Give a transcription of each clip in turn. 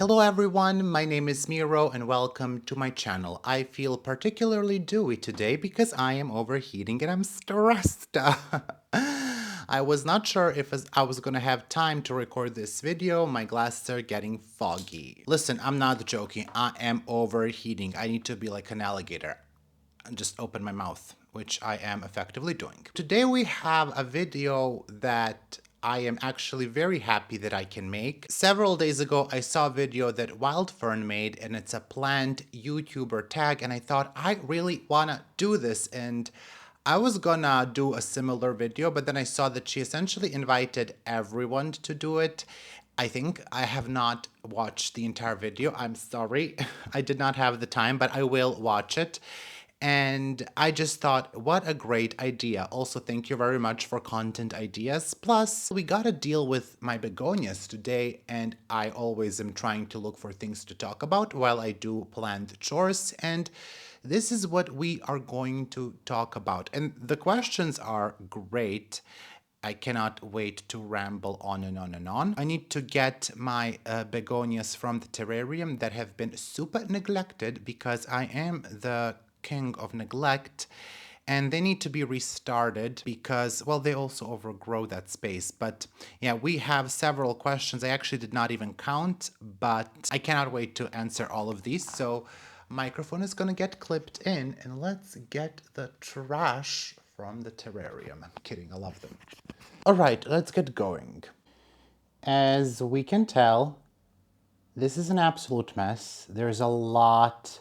Hello everyone, my name is Miro and welcome to my channel. I feel particularly dewy today because I am overheating and I'm stressed. I was not sure if I was gonna have time to record this video. My glasses are getting foggy. Listen, I'm not joking. I am overheating. I need to be like an alligator and just open my mouth, which I am effectively doing. Today we have a video that I am actually very happy that I can make. Several days ago, I saw a video that Wildfern made, and it's a plant YouTuber tag, and I thought I really wanna do this, and I was gonna do a similar video, but then I saw that she essentially invited everyone to do it. I think I have not watched the entire video. I'm sorry. I did not have the time, but I will watch it. And I just thought, what a great idea. Also, thank you very much for content ideas. Plus, we gotta deal with my begonias today, and I always am trying to look for things to talk about while I do plant chores, and this is what we are going to talk about. And the questions are great. I cannot wait to ramble on and on and on. I need to get my begonias from the terrarium that have been super neglected because I am the king of neglect, and they need to be restarted because, well, they also overgrow that space. But yeah, we have several questions. I actually did not even count, but I cannot wait to answer all of these. So microphone is gonna get clipped in, and let's get the trash from the terrarium. I'm kidding, I love them. All right, let's get going. As we can tell, this is an absolute mess. There's a lot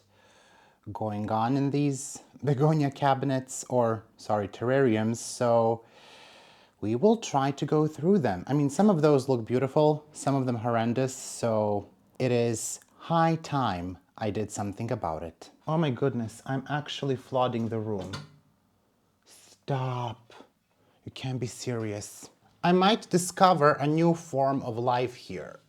going on in these begonia cabinets, or sorry, terrariums, so we will try to go through them. I mean, some of those look beautiful, some of them horrendous, so it is high time I did something about it. Oh my goodness, I'm actually flooding the room. Stop. You can't be serious. I might discover a new form of life here.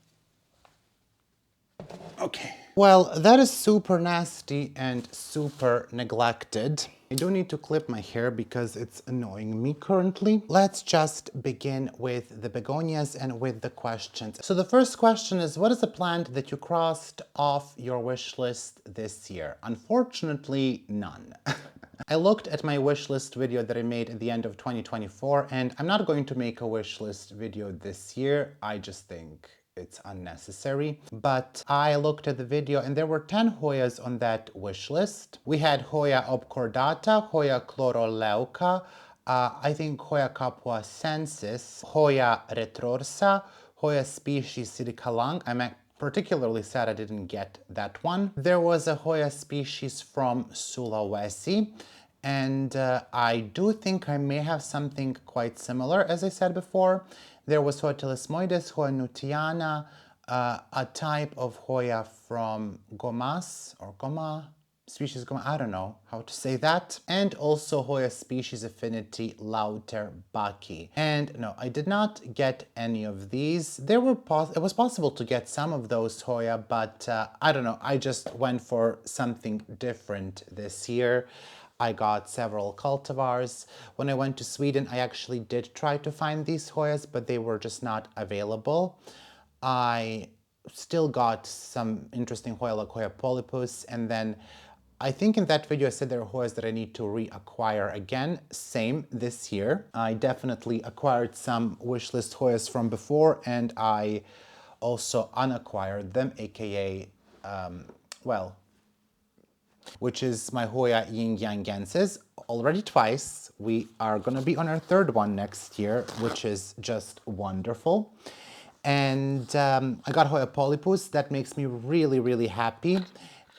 Okay. Well, that is super nasty and super neglected. I do need to clip my hair because it's annoying me currently. Let's just begin with the begonias and with the questions. So the first question is, what is a plant that you crossed off your wish list this year? Unfortunately, none. I looked at my wish list video that I made at the end of 2024, and I'm not going to make a wish list video this year. I just think it's unnecessary. But I looked at the video and there were 10 Hoyas on that wish list. We had Hoya obcordata, Hoya chloroleuca, I think Hoya capuacensis, Hoya retrorsa, Hoya species silicalang. I'm particularly sad I didn't get that one. There was a Hoya species from Sulawesi, and I do think I may have something quite similar, as I said before. There was Hoya telesmoides, Hoya nutiana, a type of Hoya from Gomas, or Goma, species Goma, I don't know how to say that, and also Hoya species affinity Lauterbacchi. And no, I did not get any of these. It was possible to get some of those Hoya, but I don't know, I just went for something different this year. I got several cultivars. When I went to Sweden, I actually did try to find these Hoyas, but they were just not available. I still got some interesting Hoya like Hoya polypus, and then I think in that video I said there are Hoyas that I need to reacquire again. Same this year. I definitely acquired some wishlist Hoyas from before, and I also unacquired them, aka, well, which is my Hoya yin yangensis, already twice. We are gonna be on our third one next year, which is just wonderful. And I got Hoya polypus. That makes me really, really happy.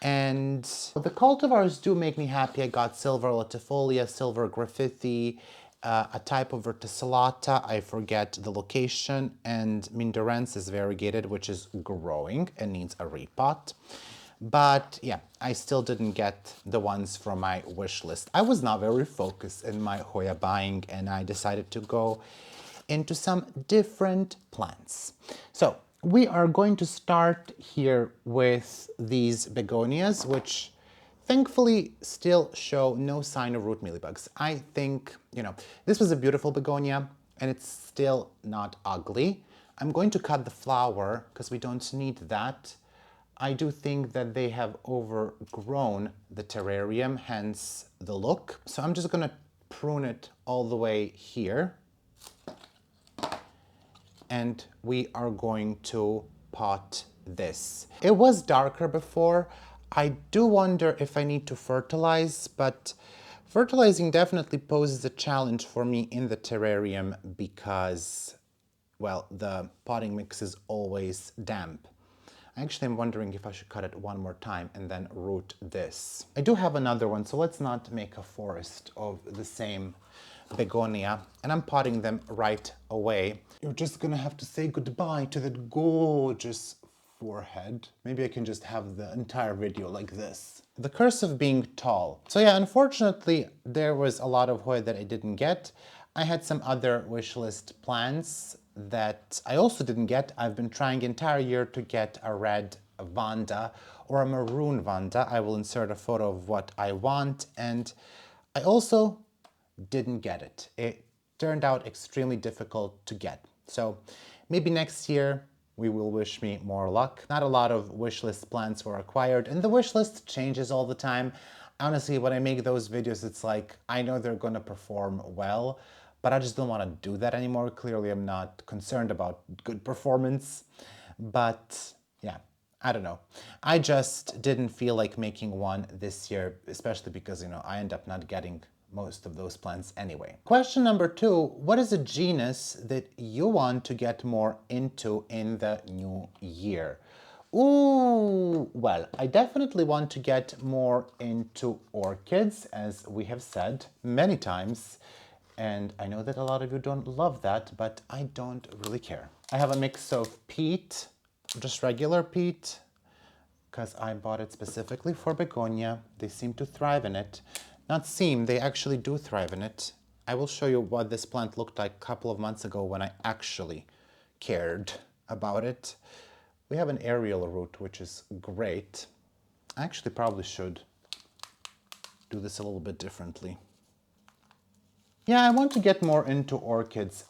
And the cultivars do make me happy. I got silver latifolia, silver graffithi, a type of verticillata, I forget the location, and mindorensis variegated, which is growing and needs a repot. But yeah, I still didn't get the ones from my wish list. I was not very focused in my Hoya buying, and I decided to go into some different plants. So we are going to start here with these begonias, which thankfully still show no sign of root mealybugs. I think, you know, this was a beautiful begonia and it's still not ugly. I'm going to cut the flower because we don't need that. I do think that they have overgrown the terrarium, hence the look. So I'm just gonna prune it all the way here. And we are going to pot this. It was darker before. I do wonder if I need to fertilize, but fertilizing definitely poses a challenge for me in the terrarium because, well, the potting mix is always damp. Actually, I'm wondering if I should cut it one more time and then root this. I do have another one, so let's not make a forest of the same begonia, and I'm potting them right away. You're just gonna have to say goodbye to that gorgeous forehead. Maybe I can just have the entire video like this. The curse of being tall. So yeah, unfortunately, there was a lot of Hoya that I didn't get. I had some other wishlist plants that I also didn't get. I've been trying entire year to get a red Vanda or a maroon Vanda. I will insert a photo of what I want, and I also didn't get it. It turned out extremely difficult to get. So maybe next year we will wish me more luck. Not a lot of wishlist plants were acquired, and the wishlist changes all the time. Honestly, when I make those videos, it's like, I know they're gonna perform well, but I just don't want to do that anymore. Clearly, I'm not concerned about good performance, but yeah, I don't know. I just didn't feel like making one this year, especially because, you know, I end up not getting most of those plants anyway. Question number 2, what is a genus that you want to get more into in the new year? Ooh, well, I definitely want to get more into orchids, as we have said many times. And I know that a lot of you don't love that, but I don't really care. I have a mix of peat, just regular peat, because I bought it specifically for begonia. They seem to thrive in it. Not seem, they actually do thrive in it. I will show you what this plant looked like a couple of months ago when I actually cared about it. We have an aerial root, which is great. I actually probably should do this a little bit differently. Yeah, I want to get more into orchids.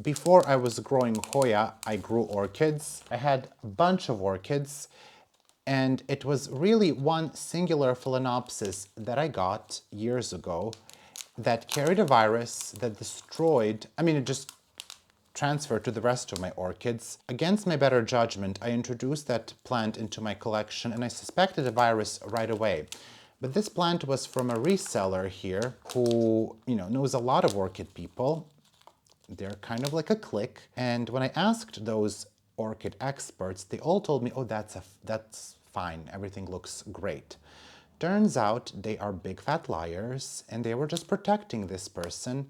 Before I was growing Hoya, I grew orchids. I had a bunch of orchids, and it was really one singular phalaenopsis that I got years ago that carried a virus that destroyed, it just transferred to the rest of my orchids. Against my better judgment, I introduced that plant into my collection, and I suspected a virus right away. But this plant was from a reseller here who, knows a lot of orchid people. They're kind of like a clique. And when I asked those orchid experts, they all told me, oh, that's fine. Everything looks great. Turns out they are big fat liars, and they were just protecting this person,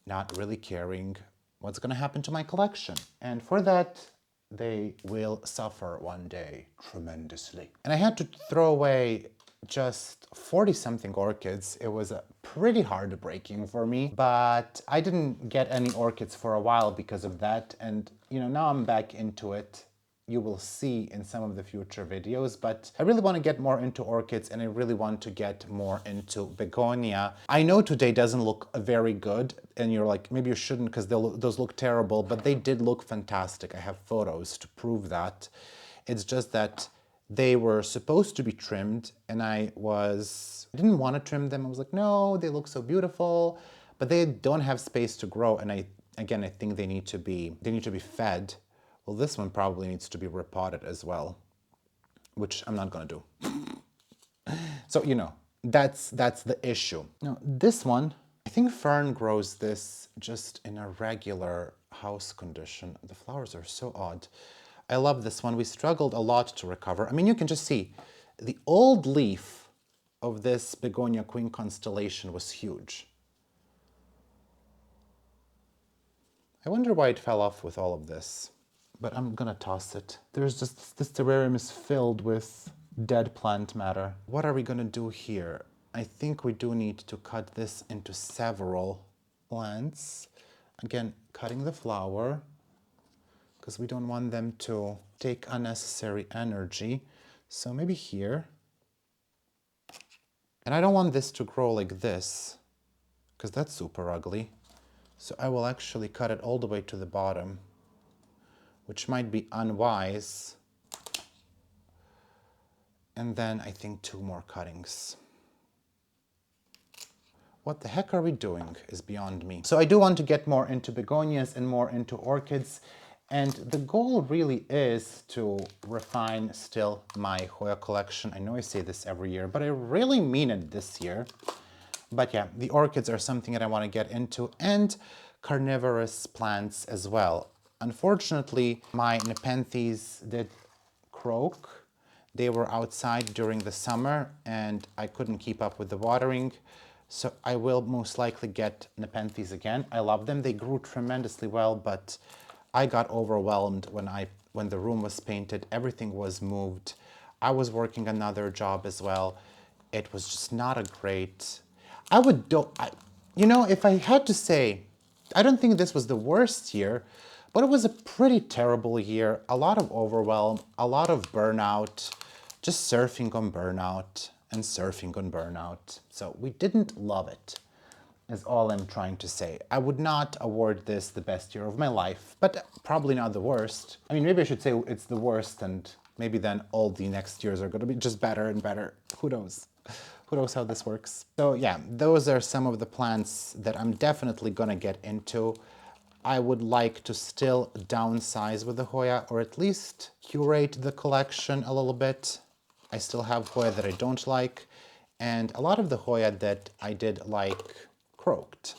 not really caring what's going to happen to my collection. And for that, they will suffer one day tremendously. And I had to throw away just 40-something orchids. It was pretty heartbreaking for me, but I didn't get any orchids for a while because of that. And, now I'm back into it. You will see in some of the future videos, but I really want to get more into orchids, and I really want to get more into begonia. I know today doesn't look very good, and you're like, maybe you shouldn't because those look terrible, but they did look fantastic. I have photos to prove that. It's just that they were supposed to be trimmed, and I didn't want to trim them. I was like, no, they look so beautiful, but they don't have space to grow, and I think they need to be fed. Well, this one probably needs to be repotted as well, which I'm not gonna do. So, that's the issue. Now, this one, I think Fern grows this just in a regular house condition. The flowers are so odd. I love this one. We struggled a lot to recover. You can just see the old leaf of this Begonia Queen constellation was huge. I wonder why it fell off with all of this. But I'm gonna toss it. There's just, this terrarium is filled with dead plant matter. What are we gonna do here? I think we do need to cut this into several plants. Again, cutting the flower, because we don't want them to take unnecessary energy. So maybe here. And I don't want this to grow like this, because that's super ugly. So I will actually cut it all the way to the bottom, which might be unwise. And then I think 2 more cuttings. What the heck are we doing is beyond me. So I do want to get more into begonias and more into orchids. And the goal really is to refine still my Hoya collection. I know I say this every year, but I really mean it this year. But yeah, the orchids are something that I want to get into, and carnivorous plants as well. Unfortunately, my nepenthes did croak. They were outside during the summer and I couldn't keep up with the watering. So I will most likely get nepenthes again. I love them. They grew tremendously well, but I got overwhelmed when the room was painted. Everything was moved. I was working another job as well. It was just not a great... you know, if I had to say, I don't think this was the worst year, but it was a pretty terrible year. A lot of overwhelm, a lot of burnout, just surfing on burnout and surfing on burnout. So we didn't love it, is all I'm trying to say. I would not award this the best year of my life, but probably not the worst. I mean, maybe I should say it's the worst, and maybe then all the next years are going to be just better and better. Who knows? Who knows how this works? So yeah, those are some of the plants that I'm definitely gonna get into. I would like to still downsize with the Hoya, or at least curate the collection a little bit. I still have Hoya that I don't like, and a lot of the Hoya that I did like croaked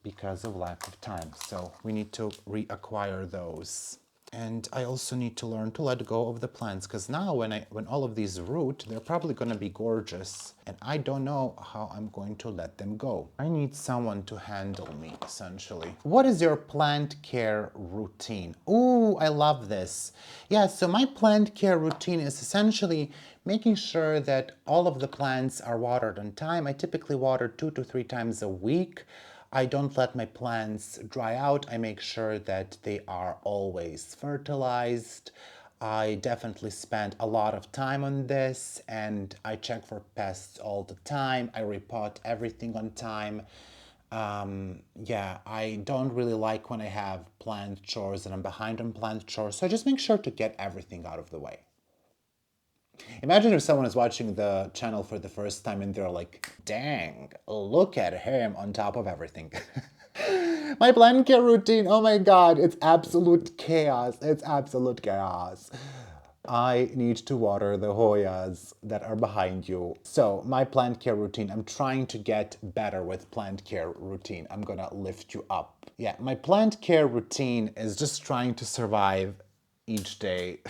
because of lack of time. So we need to reacquire those. And I also need to learn to let go of the plants, because now when all of these root, they're probably going to be gorgeous, and I don't know how I'm going to let them go. I need someone to handle me, essentially. What is your plant care routine? Ooh, I love this. Yeah, so my plant care routine is essentially making sure that all of the plants are watered on time. I typically water 2 to 3 times a week. I don't let my plants dry out. I make sure that they are always fertilized. I definitely spend a lot of time on this, and I check for pests all the time. I repot everything on time. Yeah, I don't really like when I have plant chores and I'm behind on plant chores, so I just make sure to get everything out of the way. Imagine if someone is watching the channel for the first time and they're like, dang, look at him on top of everything. My plant care routine, oh my god, it's absolute chaos. It's absolute chaos. I need to water the Hoyas that are behind you. So my plant care routine, I'm trying to get better with plant care routine. I'm gonna lift you up. Yeah, my plant care routine is just trying to survive each day.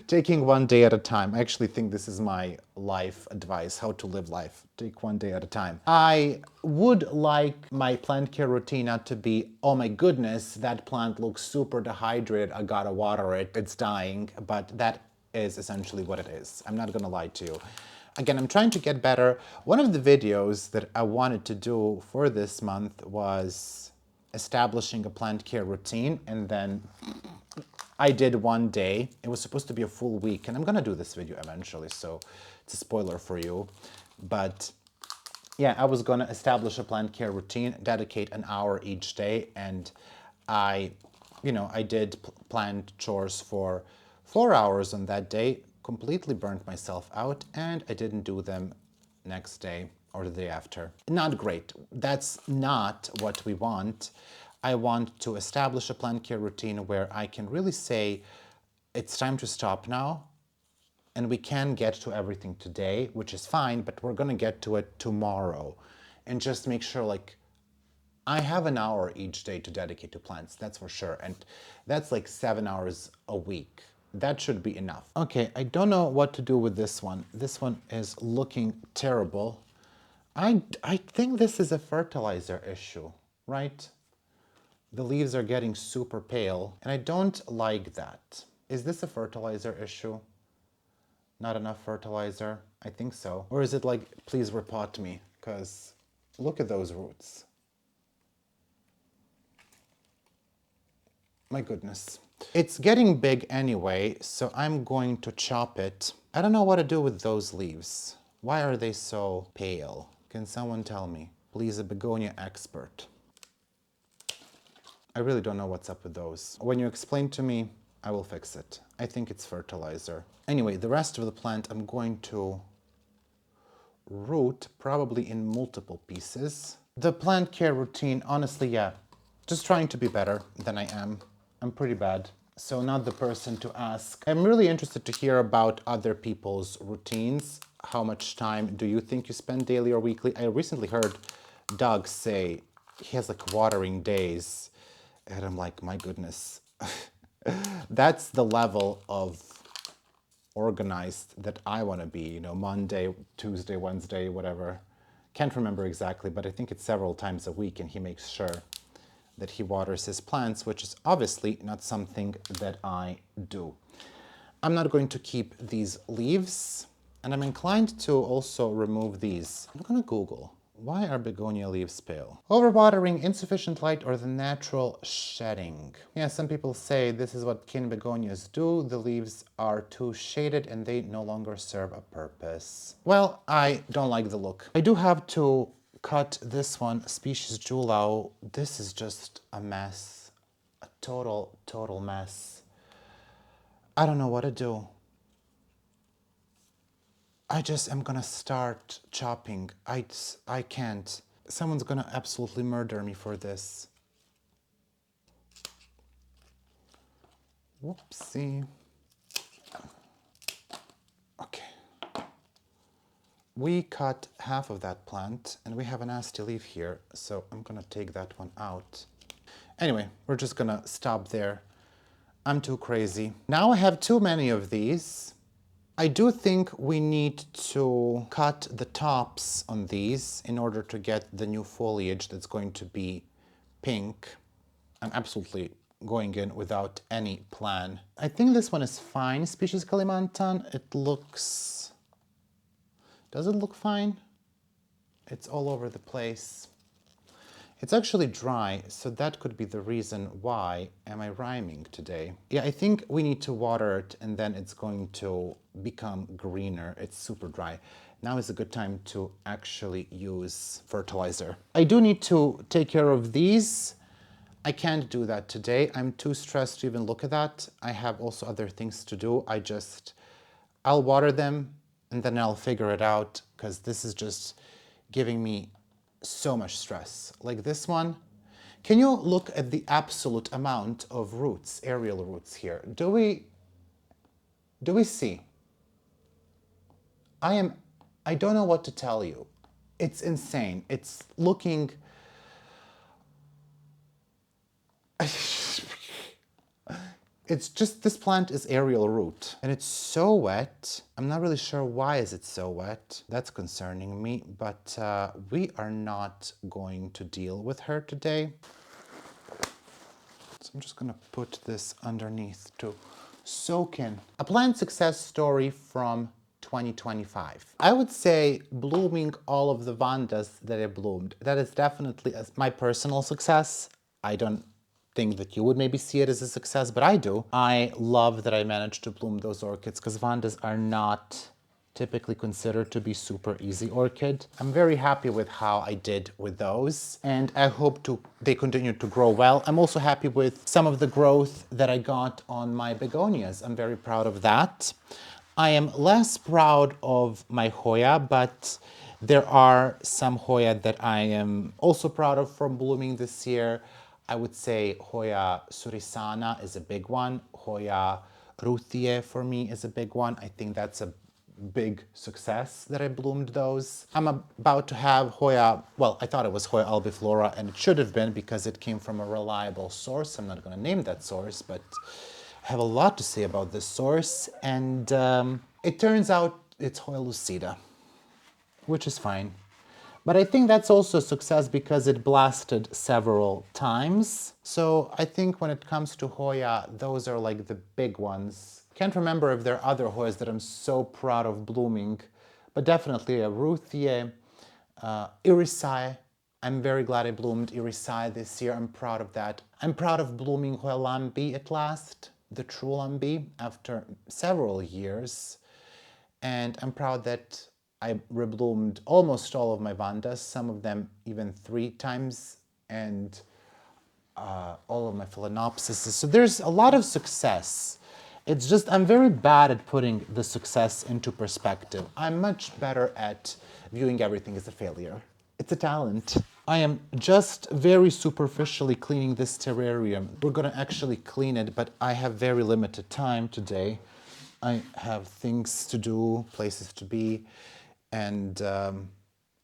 Taking one day at a time. I actually think this is my life advice, how to live life. Take one day at a time. I would like my plant care routine not to be, oh my goodness, that plant looks super dehydrated, I gotta water it, it's dying, but that is essentially what it is. I'm not gonna lie to you. Again, I'm trying to get better. One of the videos that I wanted to do for this month was establishing a plant care routine, and then I did one day. It was supposed to be a full week, and I'm gonna do this video eventually, so it's a spoiler for you. But yeah, I was gonna establish a plant care routine, dedicate an hour each day, and I did plant chores for 4 hours on that day, completely burnt myself out, and I didn't do them next day or the day after. Not great. That's not what we want. I want to establish a plant care routine where I can really say, it's time to stop now, and we can get to everything today, which is fine, but we're gonna get to it tomorrow. And just make sure, like, I have an hour each day to dedicate to plants, that's for sure. And that's like 7 hours a week. That should be enough. Okay, I don't know what to do with this one. This one is looking terrible. I think this is a fertilizer issue, right? The leaves are getting super pale, and I don't like that. Is this a fertilizer issue? Not enough fertilizer? I think so. Or is it like, please repot me, because look at those roots. My goodness. It's getting big anyway, so I'm going to chop it. I don't know what to do with those leaves. Why are they so pale? Can someone tell me? Please, a begonia expert. I really don't know what's up with those. When you explained to me, I will fix it. I think it's fertilizer. Anyway, the rest of the plant I'm going to root, probably in multiple pieces. The plant care routine, honestly, yeah, just trying to be better than I am. I'm pretty bad. So not the person to ask. I'm really interested to hear about other people's routines. How much time do you think you spend daily or weekly? I recently heard Doug say he has like watering days. And I'm like, my goodness. That's the level of organized that I want to be, you know, Monday, Tuesday, Wednesday, whatever. Can't remember exactly, but I think it's several times a week, and he makes sure that he waters his plants, which is obviously not something that I do. I'm not going to keep these leaves, and I'm inclined to also remove these. I'm gonna Google, why are begonia leaves pale? Overwatering, insufficient light, or the natural shedding? Yeah, some people say this is what kin begonias do. The leaves are too shaded and they no longer serve a purpose. Well, I don't like the look. I do have to cut this one, species Julau. This is just a mess. A total mess. I don't know what to do. I just am gonna start chopping. I can't. Someone's gonna absolutely murder me for this. Whoopsie. Okay. We cut half of that plant and we have a nasty leaf here, so I'm gonna take that one out. Anyway, we're just gonna stop there. I'm too crazy. Now I have too many of these. I do think we need to cut the tops on these in order to get the new foliage that's going to be pink. I'm absolutely going in without any plan. I think this one is fine, species Kalimantan. It looks... Does it look fine? It's all over the place. It's actually dry, so that could be the reason why am I rhyming today. Yeah, I think we need to water it and then it's going to become greener. It's super dry. Now is a good time to actually use fertilizer. I do need to take care of these. I can't do that today. I'm too stressed to even look at that. I have also other things to do. I'll water them and then I'll figure it out, because this is just giving me so much stress. Like this one. Can you look at the absolute amount of roots, aerial roots here? Do we see? I don't know what to tell you. It's insane. It's looking... It's just, this plant is aerial root and it's so wet. I'm not really sure why is it so wet. That's concerning me, but we are not going to deal with her today. So I'm just gonna put this underneath to soak in. A plant success story from 2025. I would say blooming all of the vandas that I bloomed. That is definitely my personal success. I don't think that you would maybe see it as a success, but I do. I love that I managed to bloom those orchids, because vandas are not typically considered to be super easy orchid. I'm very happy with how I did with those, and I hope they continue to grow well. I'm also happy with some of the growth that I got on my begonias. I'm very proud of that. I am less proud of my Hoya, but there are some Hoya that I am also proud of from blooming this year. I would say Hoya Surisana is a big one. Hoya Ruthie for me is a big one. I think that's a big success that I bloomed those. I'm about to have Hoya, well, I thought it was Hoya albiflora, and it should have been because it came from a reliable source. I'm not going to name that source, but I have a lot to say about this source, and it turns out it's Hoya lucida, which is fine. But I think that's also a success because it blasted several times. So I think when it comes to Hoya, those are like the big ones. Can't remember if there are other Hoyas that I'm so proud of blooming, but definitely a Ruthie, Irisai. I'm very glad I bloomed Irisai this year. I'm proud of that. I'm proud of blooming Hoya Lambi at last, the true Lambi, after several years. And I'm proud that I rebloomed almost all of my vandas, some of them even 3 times, and all of my phalaenopsis. So there's a lot of success. It's just I'm very bad at putting the success into perspective. I'm much better at viewing everything as a failure. It's a talent. I am just very superficially cleaning this terrarium. We're gonna actually clean it, but I have very limited time today. I have things to do, places to be, and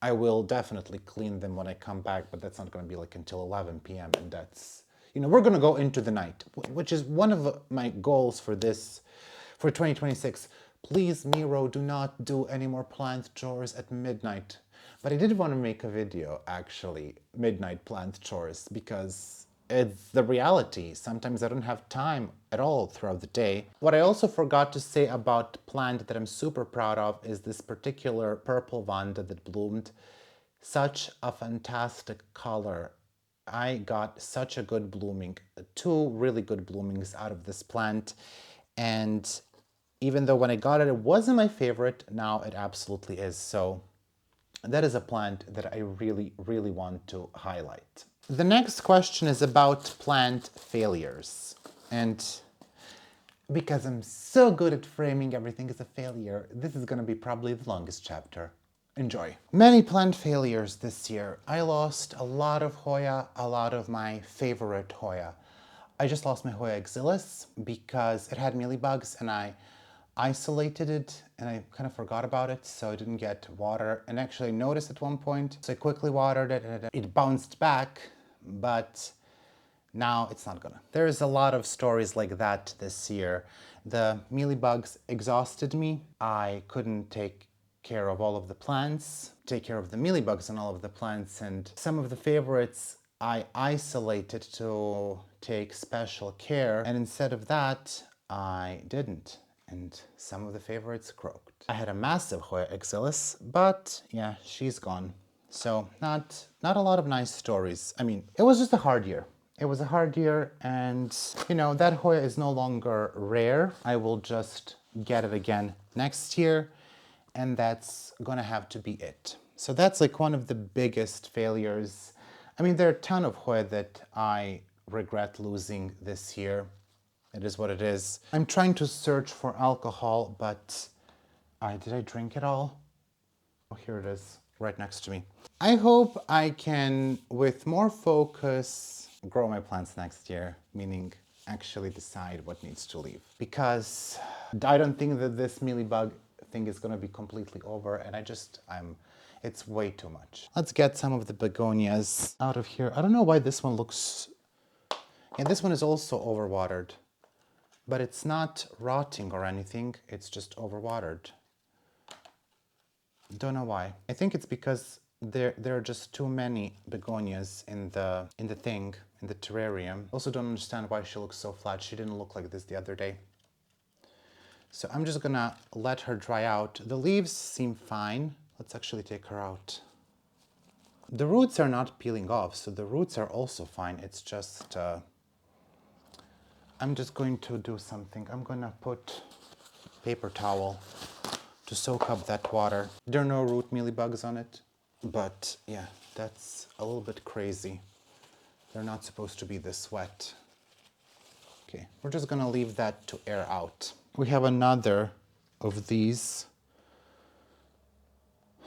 I will definitely clean them when I come back, but that's not gonna be like until 11 p.m. and that's, you know, we're gonna go into the night, which is one of my goals for 2026. Please, Miro, do not do any more plant chores at midnight. But I did want to make a video, actually, midnight plant chores, because it's the reality. Sometimes I don't have time at all throughout the day. What I also forgot to say about plant that I'm super proud of is this particular purple vanda that bloomed. Such a fantastic color. I got such a good blooming, 2 really good bloomings out of this plant. And even though when I got it, it wasn't my favorite, now it absolutely is. So that is a plant that I really, really want to highlight. The next question is about plant failures. And because I'm so good at framing everything as a failure, this is gonna be probably the longest chapter. Enjoy. Many plant failures this year. I lost a lot of Hoya, a lot of my favorite Hoya. I just lost my Hoya exilis because it had mealybugs and I isolated it and I kind of forgot about it, so I didn't get water and actually noticed at one point. So I quickly watered it and it bounced back, but now it's not gonna. There's a lot of stories like that this year. The mealybugs exhausted me. I couldn't take care of all of the plants, take care of the mealybugs on all of the plants, and some of the favorites I isolated to take special care, and instead of that, I didn't. And some of the favorites croaked. I had a massive Hoya exilis, but yeah, she's gone. So not a lot of nice stories. I mean, it was just a hard year. It was a hard year, and you know, that Hoya is no longer rare. I will just get it again next year, and that's gonna have to be it. So that's like one of the biggest failures. I mean, there are a ton of Hoya that I regret losing this year. It is what it is. I'm trying to search for alcohol, but did I drink it all? Oh, here it is, right next to me. I hope I can, with more focus, grow my plants next year, meaning actually decide what needs to leave. Because I don't think that this mealybug thing is gonna be completely over, and it's way too much. Let's get some of the begonias out of here. I don't know why this one looks, and this one is also overwatered. But it's not rotting or anything, it's just overwatered. Don't know why. I think it's because there are just too many begonias in the terrarium. Also don't understand why she looks so flat. She didn't look like this the other day. So I'm just gonna let her dry out. The leaves seem fine. Let's actually take her out. The roots are not peeling off, so the roots are also fine. It's just I'm just going to do something. I'm gonna put paper towel to soak up that water. There are no root mealybugs on it, but yeah, that's a little bit crazy. They're not supposed to be this wet. Okay, we're just gonna leave that to air out. We have another of these.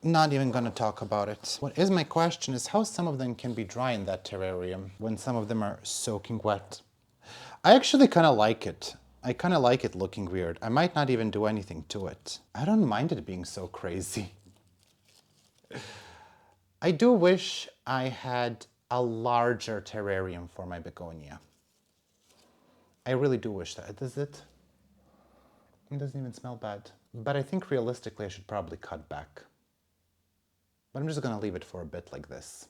Not even gonna talk about it. What is my question is how some of them can be dry in that terrarium when some of them are soaking wet. I actually kind of like it. I kind of like it looking weird. I might not even do anything to it. I don't mind it being so crazy. I do wish I had a larger terrarium for my begonia. I really do wish that. Does it? It doesn't even smell bad. But I think realistically I should probably cut back. But I'm just gonna leave it for a bit like this.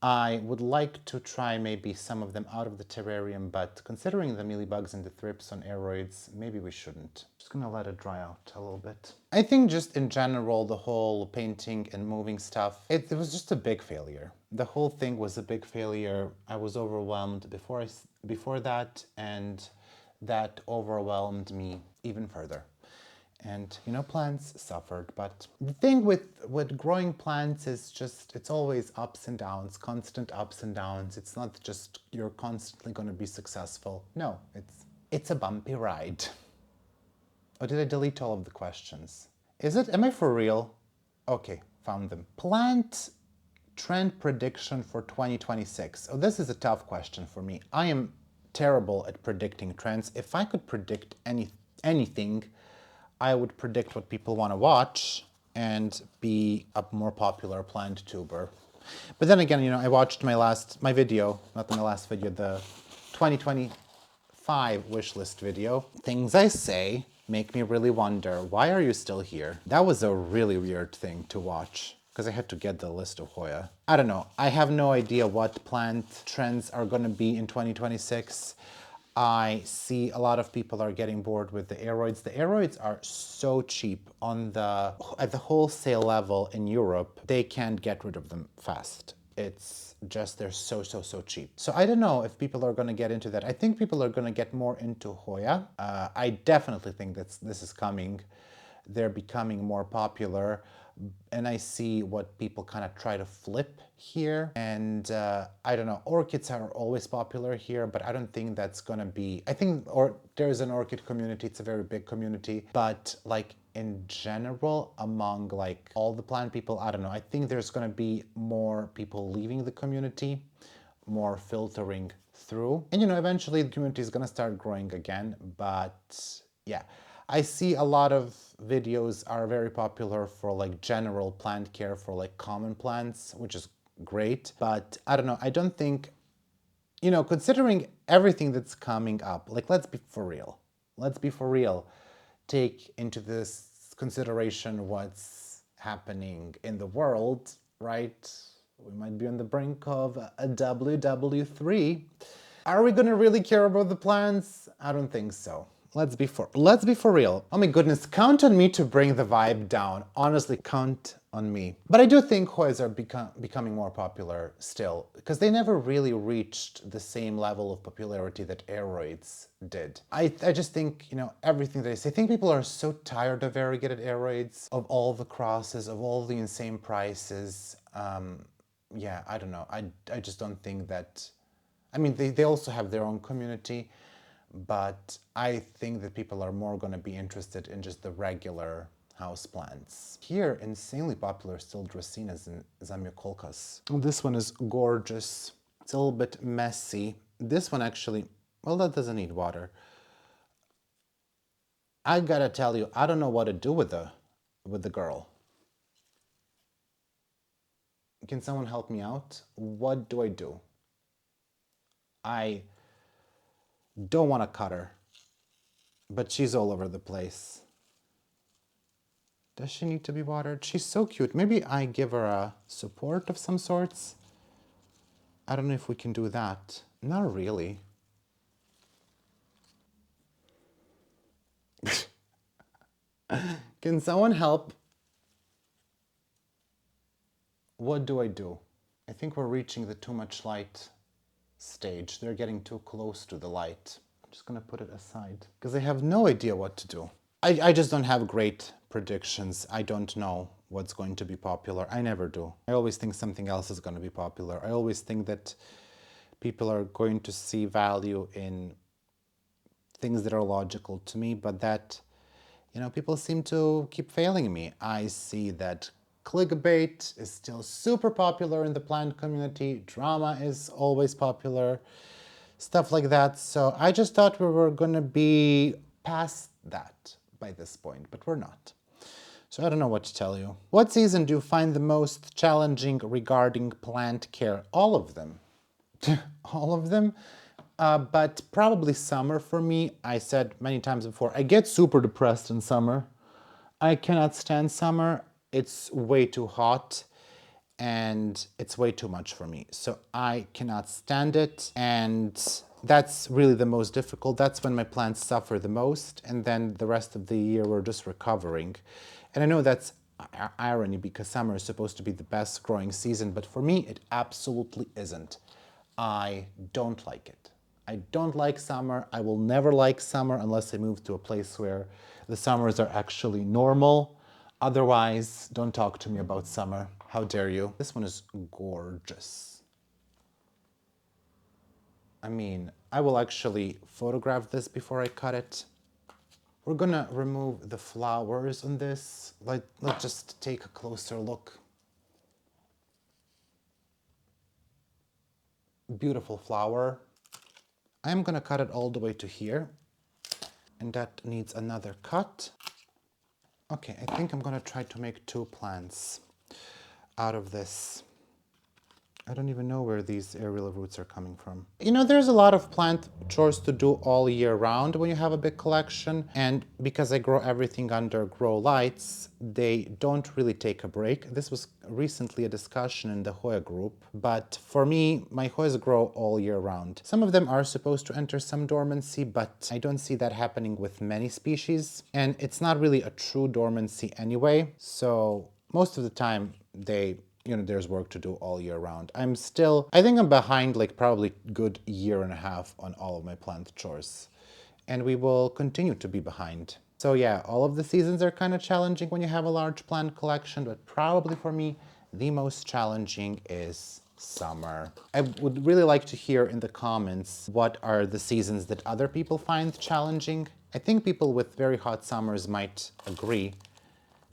I would like to try maybe some of them out of the terrarium, but considering the mealybugs and the thrips on aeroids, maybe we shouldn't. Just gonna let it dry out a little bit. I think just in general, the whole painting and moving stuff, it was just a big failure. The whole thing was a big failure. I was overwhelmed before that, and that overwhelmed me even further. And, you know, plants suffered. But the thing with growing plants is just, it's always ups and downs, constant ups and downs. It's not just you're constantly going to be successful. No, it's a bumpy ride. Or did I delete all of the questions? Is it? Am I for real? Okay, found them. Plant trend prediction for 2026. Oh, this is a tough question for me. I am terrible at predicting trends. If I could predict anything, I would predict what people want to watch and be a more popular plant tuber. But then again, you know, I watched my video, not my last video, the 2025 wishlist video. Things I say make me really wonder, why are you still here? That was a really weird thing to watch, because I had to get the list of Hoya. I don't know. I have no idea what plant trends are going to be in 2026. I see a lot of people are getting bored with the aeroids. The aeroids are so cheap at the wholesale level in Europe. They can't get rid of them fast. It's just, they're so cheap. So I don't know if people are going to get into that. I think people are going to get more into Hoya. I definitely think that this is coming. They're becoming more popular. And I see what people kind of try to flip here. And I don't know, orchids are always popular here, but I don't think that's gonna be, there's an orchid community, it's a very big community, but like in general, among like all the plant people, I don't know, I think there's gonna be more people leaving the community, more filtering through. And you know, eventually the community is gonna start growing again, but yeah. I see a lot of videos are very popular for like general plant care for like common plants, which is great. But I don't know, I don't think, you know, considering everything that's coming up, like let's be for real. Let's be for real. Take into this consideration what's happening in the world, right? We might be on the brink of a WW3. Are we gonna really care about the plants? I don't think so. Let's be for real. Oh my goodness, count on me to bring the vibe down. Honestly, count on me. But I do think Hoyas are becoming more popular still, because they never really reached the same level of popularity that aeroids did. I just think, you know, everything that I say, I think people are so tired of variegated aeroids, of all the crosses, of all the insane prices. Yeah, I don't know. I just don't think that, I mean, they also have their own community, but I think that people are more going to be interested in just the regular houseplants. Here, insanely popular still Dracaenas and Zamioculcas. This one is gorgeous. It's a little bit messy. This one actually, well, that doesn't need water. I gotta tell you, I don't know what to do with the girl. Can someone help me out? What do I do? I don't want to cut her, but she's all over the place. Does she need to be watered? She's so cute. Maybe I give her a support of some sorts. I don't know if we can do that. Not really. Can someone help? What do I do? I think we're reaching the too much light stage. They're getting too close to the light. I'm just gonna put it aside because I have no idea what to do. I just don't have great predictions. I don't know what's going to be popular. I never do. I always think something else is going to be popular. I always think that people are going to see value in things that are logical to me, but that, you know, people seem to keep failing me. I see that clickbait is still super popular in the plant community. Drama is always popular. Stuff like that. So I just thought we were going to be past that by this point, but we're not. So I don't know what to tell you. What season do you find the most challenging regarding plant care? All of them. All of them. But probably summer for me. I said many times before, I get super depressed in summer. I cannot stand summer. It's way too hot and it's way too much for me. So I cannot stand it, and that's really the most difficult. That's when my plants suffer the most, and then the rest of the year we're just recovering. And I know that's irony because summer is supposed to be the best growing season, but for me it absolutely isn't. I don't like it. I don't like summer. I will never like summer unless I move to a place where the summers are actually normal. Otherwise, don't talk to me about summer. How dare you? This one is gorgeous. I mean, I will actually photograph this before I cut it. We're gonna remove the flowers on this. Let's just take a closer look. Beautiful flower. I'm gonna cut it all the way to here. And that needs another cut. Okay, I think I'm gonna try to make 2 plants out of this. I don't even know where these aerial roots are coming from. You know, there's a lot of plant chores to do all year round when you have a big collection. And because I grow everything under grow lights, they don't really take a break. This was recently a discussion in the Hoya group. But for me, my Hoyas grow all year round. Some of them are supposed to enter some dormancy, but I don't see that happening with many species. And it's not really a true dormancy anyway. So most of the time, there's work to do all year round. I think I'm behind like probably good year and a half on all of my plant chores. And we will continue to be behind. So yeah, all of the seasons are kind of challenging when you have a large plant collection, but probably for me, the most challenging is summer. I would really like to hear in the comments what are the seasons that other people find challenging. I think people with very hot summers might agree,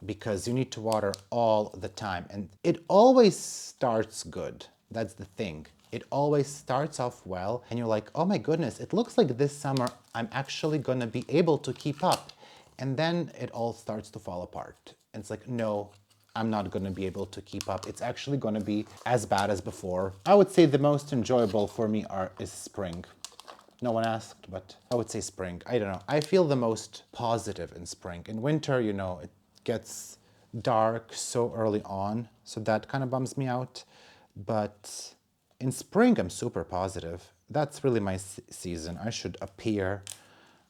because you need to water all the time. And it always starts good. That's the thing. It always starts off well and you're like, oh my goodness, it looks like this summer I'm actually gonna be able to keep up. And then it all starts to fall apart. And it's like, no, I'm not gonna be able to keep up. It's actually gonna be as bad as before. I would say the most enjoyable for me is spring. No one asked, but I would say spring. I don't know. I feel the most positive in spring. In winter, you know, it gets dark so early on, so that kind of bums me out. But in spring, I'm super positive. That's really my season. I should appear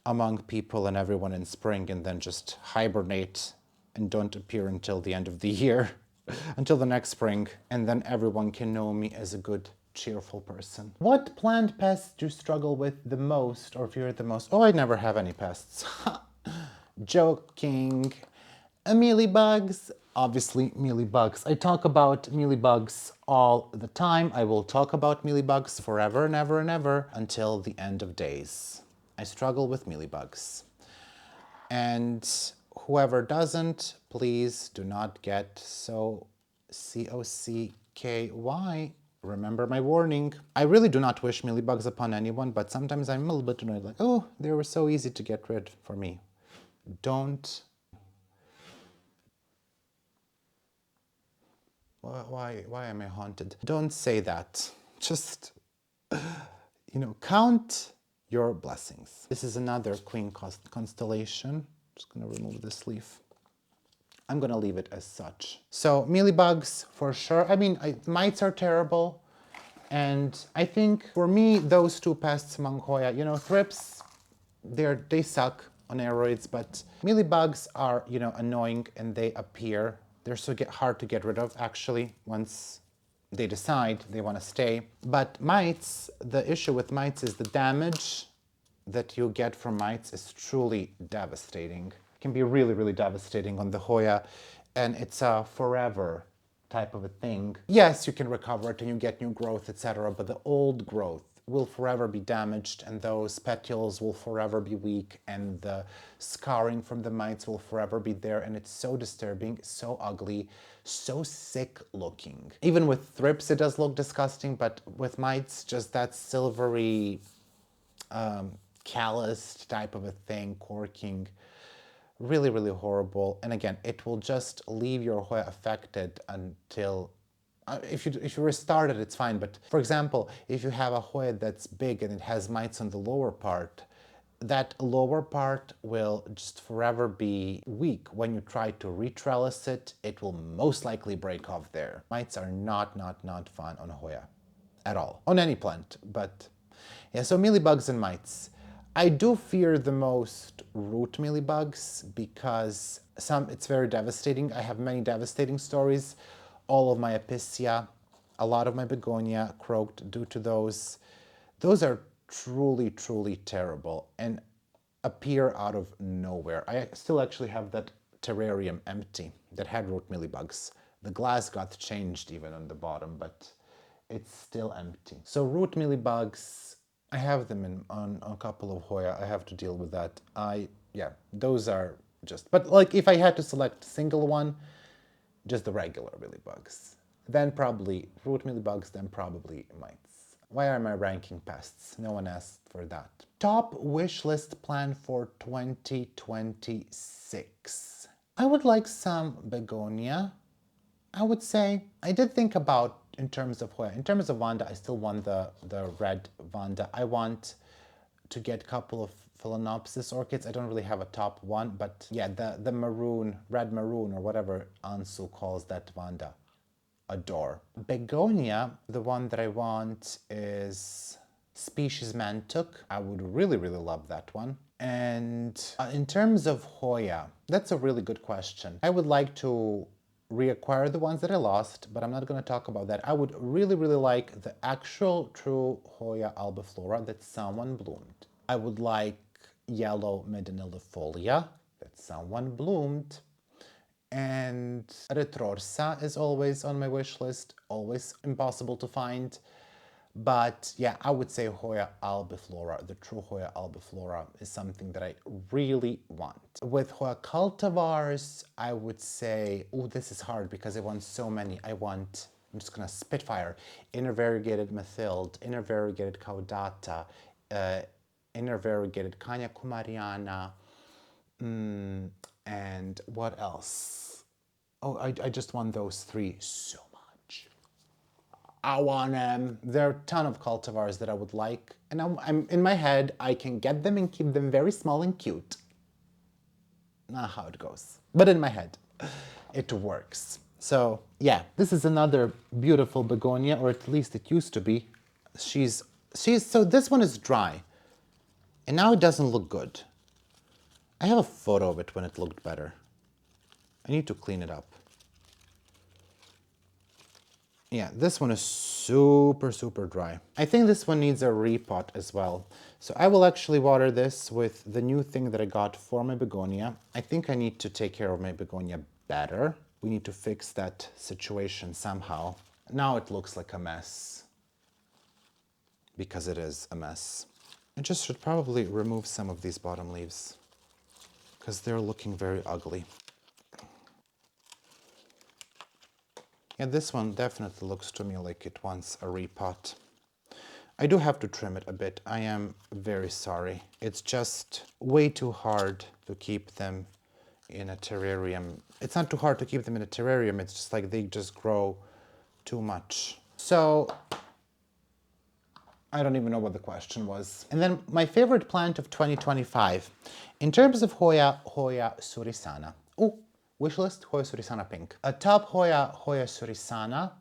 among people and everyone in spring and then just hibernate and don't appear until the end of the year, until the next spring. And then everyone can know me as a good, cheerful person. What plant pests do you struggle with the most or fear the most? Oh, I never have any pests. Joking. Mealybugs, obviously mealybugs. I talk about mealybugs all the time. I will talk about mealybugs forever and ever and ever until the end of days. I struggle with mealybugs. And whoever doesn't, please do not get so COCKY. Remember my warning. I really do not wish mealybugs upon anyone, but sometimes I'm a little bit annoyed, like, oh, they were so easy to get rid for me. Don't. Why am I haunted? Don't say that. Just, count your blessings. This is another queen constellation. Just gonna remove this leaf. I'm gonna leave it as such. So mealybugs, for sure. I mean, mites are terrible. And I think for me, those 2 pests among Hoya, thrips, they suck on aeroids, but mealybugs are, annoying and they appear. They're so hard to get rid of, actually, once they decide they want to stay. But mites, the issue with mites is the damage that you get from mites is truly devastating. It can be really, really devastating on the Hoya, and it's a forever type of a thing. Yes, you can recover it and you get new growth, etc., but the old growth will forever be damaged and those petioles will forever be weak and the scarring from the mites will forever be there, and it's so disturbing, so ugly, so sick looking. Even with thrips it does look disgusting, but with mites, just that silvery calloused type of a thing, corking, really, really horrible. And again, it will just leave your Hoya affected until if you restart it, it's fine. But for example, if you have a Hoya that's big and it has mites on the lower part, that lower part will just forever be weak. When you try to retrellis it, it will most likely break off there. Mites are not fun on a Hoya at all, on any plant. But yeah, so mealybugs and mites. I do fear the most root mealybugs because it's very devastating. I have many devastating stories. All of my Epicea, a lot of my Begonia croaked due to those. Those are truly, truly terrible. And appear out of nowhere. I still actually have that terrarium empty that had root mealybugs. The glass got changed even on the bottom, but it's still empty. So root mealybugs, I have them on a couple of Hoya. I have to deal with that. Yeah, those are just, but like if I had to select a single one, just the regular mealybugs. Then probably root mealybugs, then probably mites. Why am I ranking pests? No one asked for that. Top wish list plan for 2026. I would like some begonia. I would say, I did think about in terms of Hoya. In terms of Vanda, I still want the red Vanda. I want to get a couple of Phalaenopsis orchids. I don't really have a top one, but yeah, the maroon, red maroon, or whatever Ansu calls that Vanda. Adore. Begonia, the one that I want is species Mantuk. I would really, really love that one. And in terms of Hoya, that's a really good question. I would like to reacquire the ones that I lost, but I'm not going to talk about that. I would really, really like the actual true Hoya albiflora that someone bloomed. I would like yellow Medinillifolia that someone bloomed. And Retrorsa is always on my wish list, always impossible to find. But yeah, I would say Hoya albiflora, the true Hoya albiflora, is something that I really want. With Hoya cultivars, I would say, oh, this is hard because I want so many. I'm just gonna spitfire, inner variegated Mathilde, inner variegated Caudata, inner variegated Kanya Kumariana, and what else? Oh, I just want those three so much. I want them. There are a ton of cultivars that I would like, and I'm in my head, I can get them and keep them very small and cute. Not how it goes, but in my head, it works. So yeah, this is another beautiful begonia, or at least it used to be. So this one is dry, and now it doesn't look good. I have a photo of it when it looked better. I need to clean it up. Yeah, this one is super, super dry. I think this one needs a repot as well. So I will actually water this with the new thing that I got for my begonia. I think I need to take care of my begonia better. We need to fix that situation somehow. Now it looks like a mess, because it is a mess. I just should probably remove some of these bottom leaves, because they're looking very ugly. Yeah, this one definitely looks to me like it wants a repot. I do have to trim it a bit. I am very sorry. It's just way too hard to keep them in a terrarium. It's not too hard to keep them in a terrarium, it's just like they just grow too much. So I don't even know what the question was. And then my favorite plant of 2025. In terms of Hoya, Hoya surisana. Oh, wishlist, Hoya surisana pink. A top Hoya, Hoya surisana,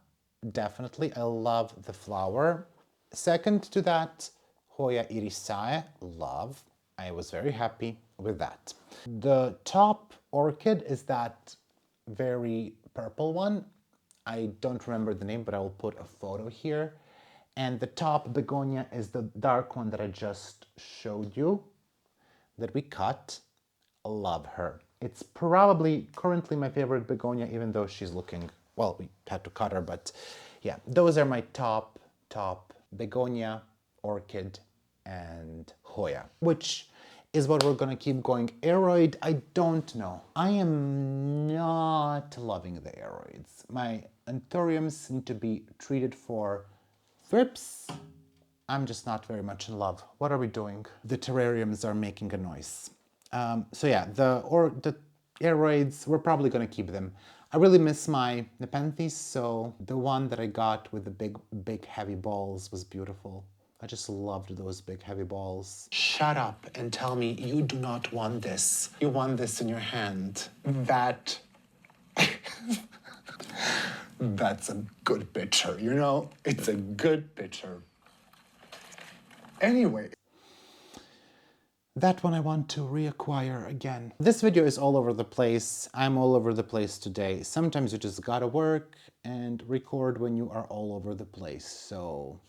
definitely. I love the flower. Second to that, Hoya irisae, love. I was very happy with that. The top orchid is that very purple one. I don't remember the name, but I will put a photo here. And the top begonia is the dark one that I just showed you, that we cut. Love her. It's probably currently my favorite begonia, even though she's looking, well, we had to cut her, but yeah, those are my top begonia, orchid, and Hoya, which is what we're gonna keep going. Aroid, I don't know. I am not loving the aroids. My anthuriums need to be treated for thrips. I'm just not very much in love. What are we doing? The terrariums are making a noise. So yeah, the aroids, we're probably gonna keep them. I really miss my Nepenthes, so the one that I got with the big heavy balls was beautiful. I just loved those big heavy balls. Shut up and tell me you do not want this. You want this in your hand. That... That's a good picture, you know? It's a good picture. Anyway. That one I want to reacquire again. This video is all over the place. I'm all over the place today. Sometimes you just gotta work and record when you are all over the place. So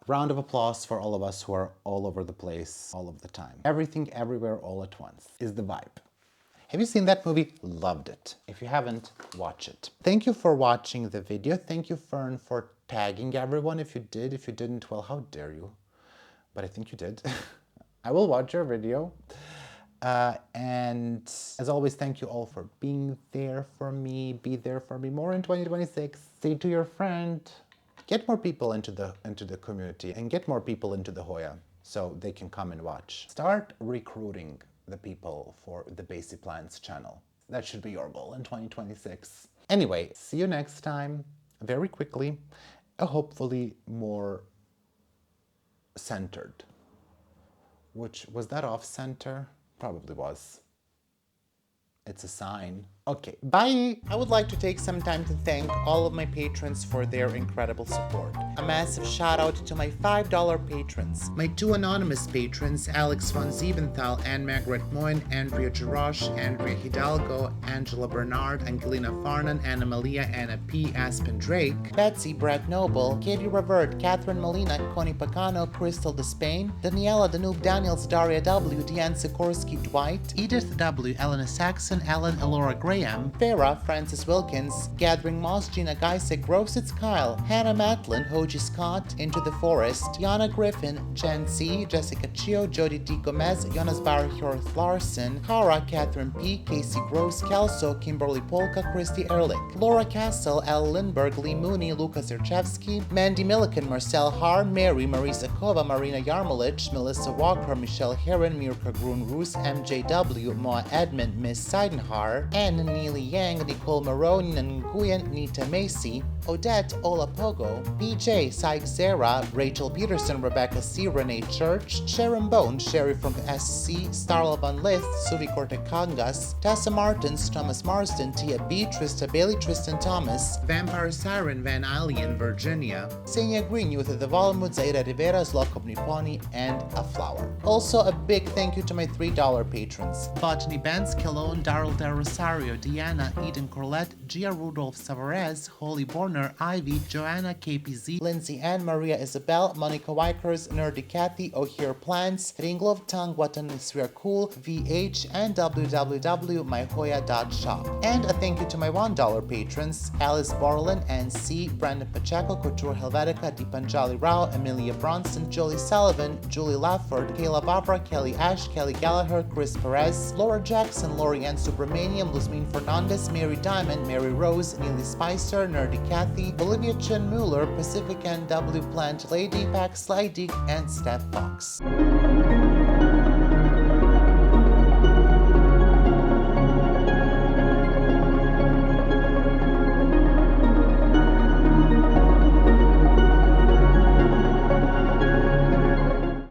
Round of applause for all of us who are all over the place, all of the time. Everything, everywhere, all at once is the vibe. Have you seen that movie? Loved it. If you haven't, watch it. Thank you for watching the video. Thank you, Fern, for tagging everyone. If you did, if you didn't, well, how dare you? But I think you did. I will watch your video. And as always, thank you all for being there for me. Be there for me more in 2026. Say to your friend, get more people into the community and get more people into the Hoya so they can come and watch. Start recruiting the people for the Basie Plants channel. That should be your goal in 2026. Anyway, see you next time, very quickly, hopefully more centered. Which, was that off center? Probably was. It's a sign. Okay, bye! I would like to take some time to thank all of my patrons for their incredible support. A massive shout out to my $5 patrons. My 2 anonymous patrons, Alex von Siebenthal, Anne Margaret Moyne, Andrea Jarosh, Andrea Hidalgo, Angela Bernard, Angelina Farnan, Anna Malia, Anna P, Aspen Drake, Betsy, Brett Noble, Katie Revert, Catherine Molina, Connie Pagano, Crystal Despain, Daniela Danube Daniels, Daria W, Deanne Sikorsky, Dwight, Edith W, Elena Saxon, Ellen Elora Graham, Farah, Francis Wilkins, Gathering Moss, Gina Geisig, Rositz Kyle, Hannah Matlin, Hoji Scott, Into the Forest, Yana Griffin, Jen C, Jessica Chio, Jody D. Gomez, Jonas Barhjorth Larson, Kara, Catherine P, Casey Gross, Kelso, Kimberly Polka, Christy Ehrlich, Laura Castle, Al Lindberg, Lee Mooney, Luka Zerchevsky, Mandy Milliken, Marcel Har, Mary, Marisa Kova, Marina Yarmolich, Melissa Walker, Michelle Heron, Mirka Grun-Roos, MJW, Moa Edmund, Miss Seidenhar, Anne Neely Yang, Nicole Marone, Nguyen, Nita Macy, Odette Olapogo, PJ, Syke Zera, Rachel Peterson, Rebecca C, Renee Church, Sharon Bone, Sherry from SC, Starla Van Lith, Suvi Cortecangas, Tessa Martins, Thomas Marsden, Tia B, Trista Bailey, Tristan Thomas, Vampire Siren, Van Alien, Virginia, Senia Green, Youth of the Volmwood, Zaira Rivera, Zlokov Niponi, and A Flower. Also, a big thank you to my $3 patrons: Botany Benz, Kilone, Daryl Del Rosario, Deanna, Eden Corlett, Gia Rudolph Savarez, Holy Borner, Ivy, Joanna, KPZ, Lindsay Ann, Maria Isabel, Monica Wykers, Nerdy Cathy, O'Here Plants, Ringlov Tang, Watan Nisria Cool, VH, and www.myhoya.shop. And a thank you to my $1 patrons: Alice Borland, NC, Brandon Pacheco, Couture Helvetica, Deepanjali Rao, Amelia Bronson, Julie Sullivan, Julie Lafford, Kayla Barbara, Kelly Ash, Kelly Gallagher, Chris Perez, Laura Jackson, Lori Ann Subramaniam, Luzmin Fernandez, Mary Diamond, Mary Rose, Neely Spicer, Nerdy Cathy, Olivia Chen Mueller, Pacific NW Plant Lady, Pax Slydig, and Steph Fox.